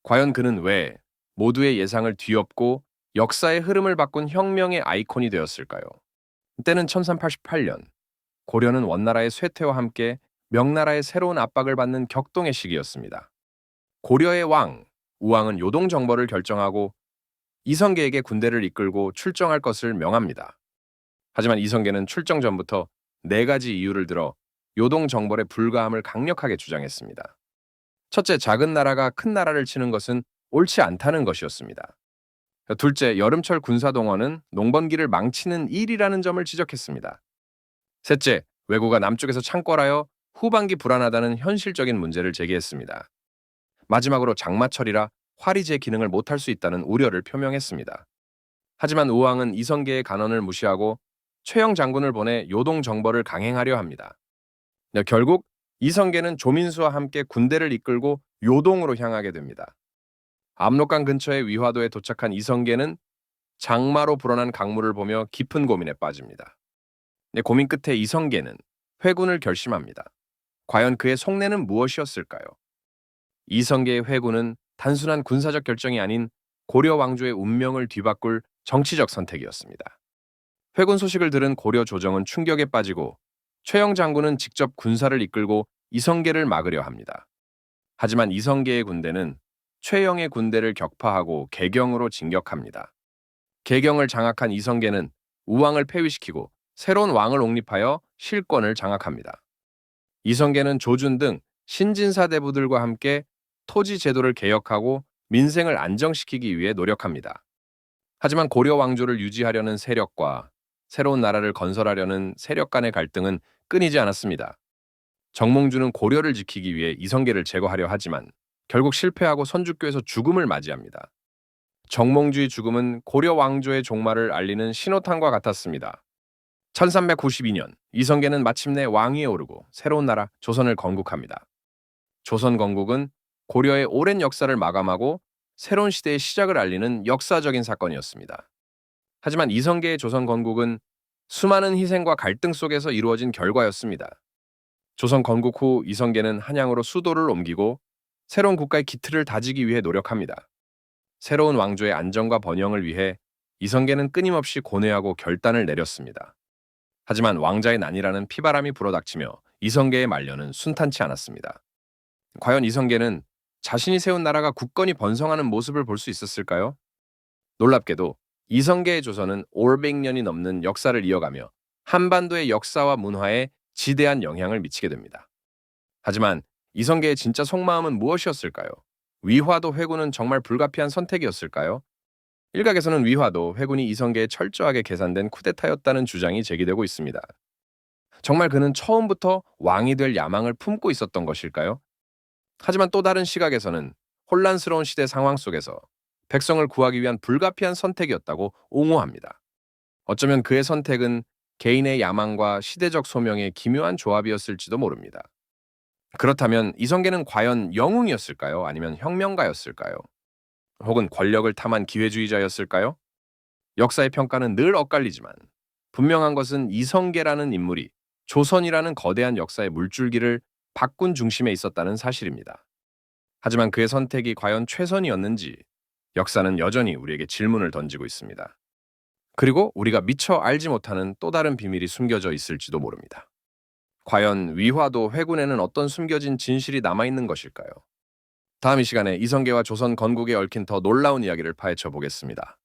과연 그는 왜 모두의 예상을 뒤엎고 역사의 흐름을 바꾼 혁명의 아이콘이 되었을까요? 때는 1388년, 고려는 원나라의 쇠퇴와 함께 명나라의 새로운 압박을 받는 격동의 시기였습니다. 고려의 왕, 우왕은 요동 정벌을 결정하고 이성계에게 군대를 이끌고 출정할 것을 명합니다. 하지만 이성계는 출정 전부터 네 가지 이유를 들어 요동 정벌의 불가함을 강력하게 주장했습니다. 첫째, 작은 나라가 큰 나라를 치는 것은 옳지 않다는 것이었습니다. 둘째, 여름철 군사동원은 농번기를 망치는 일이라는 점을 지적했습니다. 셋째, 왜구가 남쪽에서 창궐하여 후반기 불안하다는 현실적인 문제를 제기했습니다. 마지막으로 장마철이라 화리제 기능을 못할 수 있다는 우려를 표명했습니다. 하지만 우왕은 이성계의 간언을 무시하고 최영 장군을 보내 요동 정벌을 강행하려 합니다. 결국 이성계는 조민수와 함께 군대를 이끌고 요동으로 향하게 됩니다. 압록강 근처의 위화도에 도착한 이성계는 장마로 불어난 강물을 보며 깊은 고민에 빠집니다. 고민 끝에 이성계는 회군을 결심합니다. 과연 그의 속내는 무엇이었을까요? 이성계의 회군은 단순한 군사적 결정이 아닌 고려 왕조의 운명을 뒤바꿀 정치적 선택이었습니다. 회군 소식을 들은 고려 조정은 충격에 빠지고 최영 장군은 직접 군사를 이끌고 이성계를 막으려 합니다. 하지만 이성계의 군대는 최영의 군대를 격파하고 개경으로 진격합니다. 개경을 장악한 이성계는 우왕을 폐위시키고 새로운 왕을 옹립하여 실권을 장악합니다. 이성계는 조준 등 신진사 대부들과 함께 토지 제도를 개혁하고 민생을 안정시키기 위해 노력합니다. 하지만 고려 왕조를 유지하려는 세력과 새로운 나라를 건설하려는 세력 간의 갈등은 끊이지 않았습니다. 정몽주는 고려를 지키기 위해 이성계를 제거하려 하지만 결국 실패하고 선주교에서 죽음을 맞이합니다. 정몽주의 죽음은 고려 왕조의 종말을 알리는 신호탄과 같았습니다. 1392년, 이성계는 마침내 왕위에 오르고 새로운 나라 조선을 건국합니다. 조선 건국은 고려의 오랜 역사를 마감하고 새로운 시대의 시작을 알리는 역사적인 사건이었습니다. 하지만 이성계의 조선 건국은 수많은 희생과 갈등 속에서 이루어진 결과였습니다. 조선 건국 후 이성계는 한양으로 수도를 옮기고 새로운 국가의 기틀을 다지기 위해 노력합니다. 새로운 왕조의 안정과 번영을 위해 이성계는 끊임없이 고뇌하고 결단을 내렸습니다. 하지만 왕자의 난이라는 피바람이 불어닥치며 이성계의 말년은 순탄치 않았습니다. 과연 이성계는 자신이 세운 나라가 굳건히 번성하는 모습을 볼 수 있었을까요? 놀랍게도 이성계의 조선은 500년이 넘는 역사를 이어가며 한반도의 역사와 문화에 지대한 영향을 미치게 됩니다. 하지만 이성계의 진짜 속마음은 무엇이었을까요? 위화도 회군은 정말 불가피한 선택이었을까요? 일각에서는 위화도 회군이 이성계에 철저하게 계산된 쿠데타였다는 주장이 제기되고 있습니다. 정말 그는 처음부터 왕이 될 야망을 품고 있었던 것일까요? 하지만 또 다른 시각에서는 혼란스러운 시대 상황 속에서 백성을 구하기 위한 불가피한 선택이었다고 옹호합니다. 어쩌면 그의 선택은 개인의 야망과 시대적 소명의 기묘한 조합이었을지도 모릅니다. 그렇다면 이성계는 과연 영웅이었을까요? 아니면 혁명가였을까요? 혹은 권력을 탐한 기회주의자였을까요? 역사의 평가는 늘 엇갈리지만 분명한 것은 이성계라는 인물이 조선이라는 거대한 역사의 물줄기를 바꾼 중심에 있었다는 사실입니다. 하지만 그의 선택이 과연 최선이었는지 역사는 여전히 우리에게 질문을 던지고 있습니다. 그리고 우리가 미처 알지 못하는 또 다른 비밀이 숨겨져 있을지도 모릅니다. 과연 위화도 회군에는 어떤 숨겨진 진실이 남아있는 것일까요? 다음 이 시간에 이성계와 조선 건국에 얽힌 더 놀라운 이야기를 파헤쳐 보겠습니다.